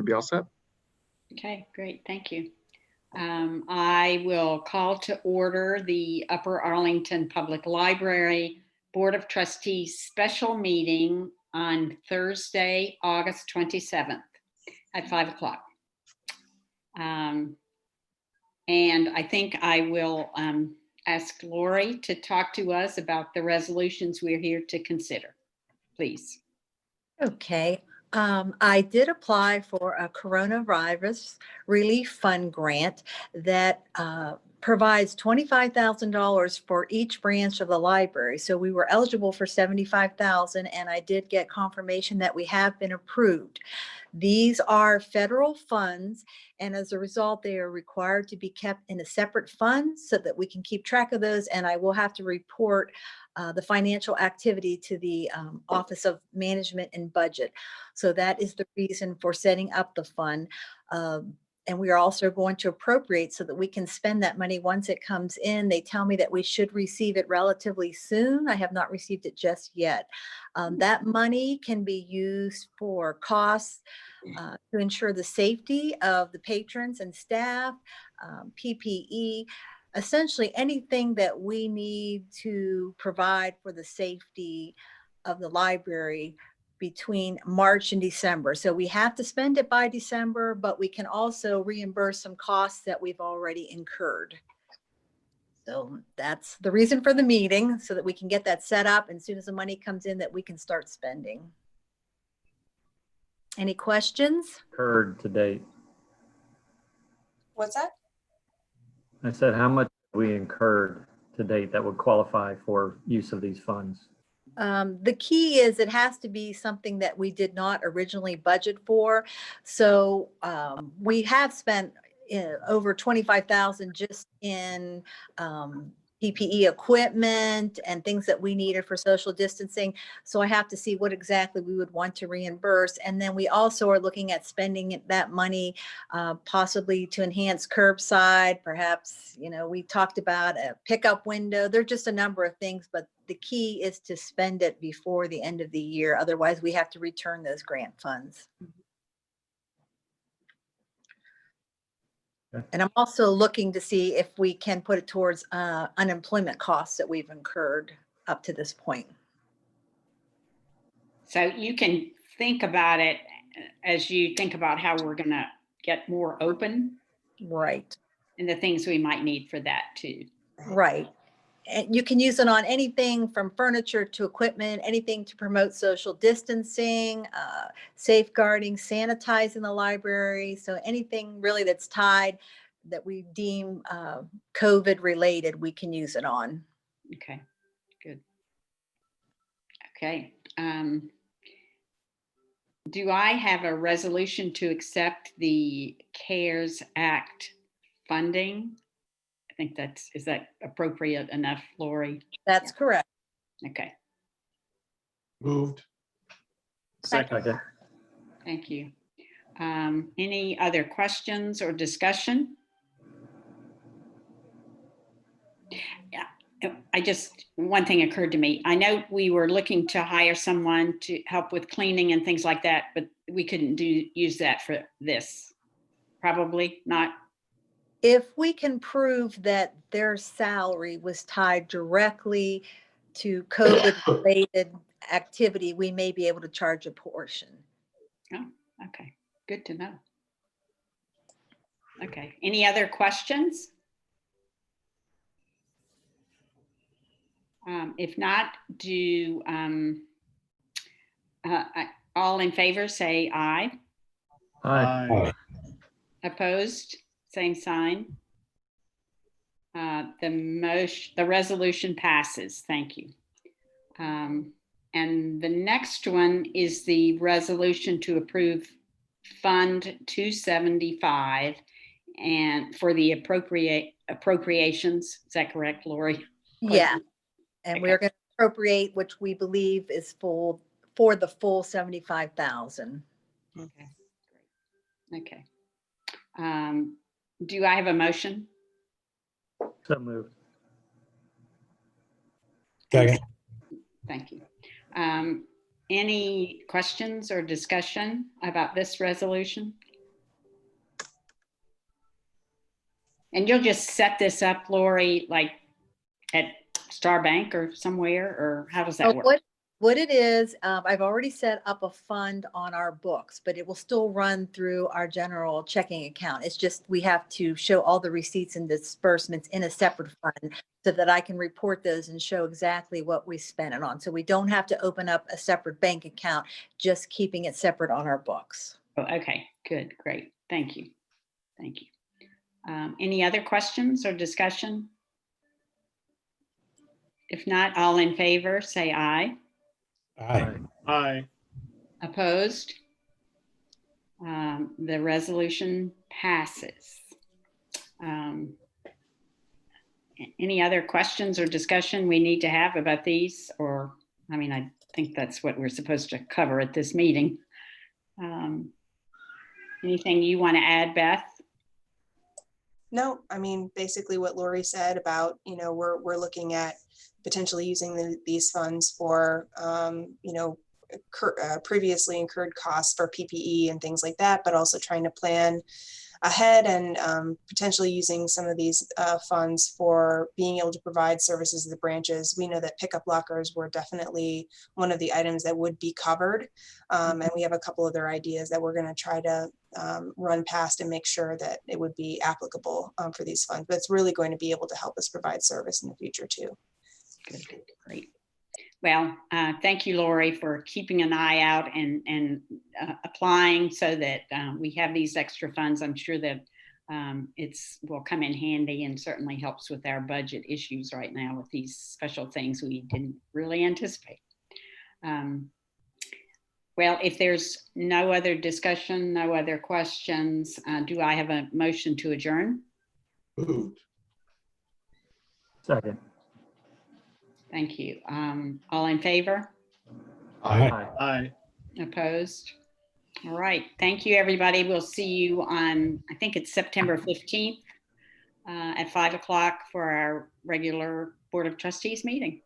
be all set. Okay, great. Thank you. I will call to order the Upper Arlington Public Library Board of Trustees special meeting on Thursday, August 27th at 5 o'clock. And I think I will ask Lori to talk to us about the resolutions we're here to consider, please. Okay. I did apply for a coronavirus relief fund grant that provides $25,000 for each branch of the library. So we were eligible for $75,000, and I did get confirmation that we have been approved. These are federal funds, and as a result, they are required to be kept in a separate fund so that we can keep track of those. And I will have to report the financial activity to the Office of Management and Budget. So that is the reason for setting up the fund. And we are also going to appropriate so that we can spend that money once it comes in. They tell me that we should receive it relatively soon. I have not received it just yet. That money can be used for costs to ensure the safety of the patrons and staff, PPE, essentially anything that we need to provide for the safety of the library between March and December. So we have to spend it by December, but we can also reimburse some costs that we've already incurred. So that's the reason for the meeting, so that we can get that set up, and as soon as the money comes in, that we can start spending. Any questions? Incurred to date. What's that? I said, how much have we incurred to date that would qualify for use of these funds? The key is it has to be something that we did not originally budget for. So we have spent over $25,000 just in PPE equipment and things that we needed for social distancing. So I have to see what exactly we would want to reimburse. And then we also are looking at spending that money possibly to enhance curbside. Perhaps, you know, we talked about a pickup window. There are just a number of things, but the key is to spend it before the end of the year. Otherwise, we have to return those grant funds. Okay. And I'm also looking to see if we can put it towards unemployment costs that we've incurred up to this point. So you can think about it as you think about how we're going to get more open. Right. And the things we might need for that too. Right. And you can use it on anything from furniture to equipment, anything to promote social distancing, safeguarding, sanitizing the library. So anything really that's tied that we deem COVID related, we can use it on. Okay, good. Okay. Do I have a resolution to accept the CARES Act funding? I think is that appropriate enough, Lori? That's correct. Okay. Moved. Second. Thank you. Any other questions or discussion? Yeah, one thing occurred to me. I know we were looking to hire someone to help with cleaning and things like that, but we couldn't use that for this. Probably not. If we can prove that their salary was tied directly to COVID-related activity, we may be able to charge a portion. Oh, okay. Good to know. Okay. Any other questions? If not, all in favor say aye. Aye. Opposed? Same sign. The resolution passes. Thank you. And the next one is the resolution to approve Fund 275 and for the appropriations. Is that correct, Lori? Yeah. And Okay. we're going to appropriate, which we believe is for the full $75,000. Okay. Great. Okay. Do I have a motion? So moved. Second. Thank you. Any questions or discussion about this resolution? And you'll just set this up, Lori, like at Star Bank or somewhere, or how does that Oh, work? what it is, I've already set up a fund on our books, but it will still run through our general checking account. It's just, we have to show all the receipts and disbursements in a separate fund so that I can report those and show exactly what we spent it on. So we don't have to open up a separate bank account, just keeping it separate on our books. Oh, okay, good, great. Thank you. Thank you. Any other questions or discussion? If not, all in favor, say aye. Aye. Aye. Opposed? The resolution passes. Any other questions or discussion we need to have about these? Or, I mean, I think that's what we're supposed to cover at this meeting. Anything you want to add, Beth? No, I mean, basically what Lori said about, we're looking at potentially using these funds for, previously incurred costs for PPE and things like that, but also trying to plan ahead and potentially using some of these funds for being able to provide services to the branches. We know that pickup lockers were definitely one of the items that would be covered. And we have a couple other ideas that we're going to try to run past and make sure that it would be applicable for these funds. But it's really going to be able to help us provide service in the future too. Good, great. Well, thank you, Lori, for keeping an eye out and applying so that we have these extra funds. I'm sure that will come in handy and certainly helps with our budget issues right now with these special things we didn't really anticipate. Well, if there's no other discussion, no other questions, do I have a motion to adjourn? Moved. Second. Thank you. All in favor? Aye. Aye. Opposed? All right. Thank you, everybody. We'll see you on, I think it's September 15th at 5 o'clock for our regular Board of Trustees meeting.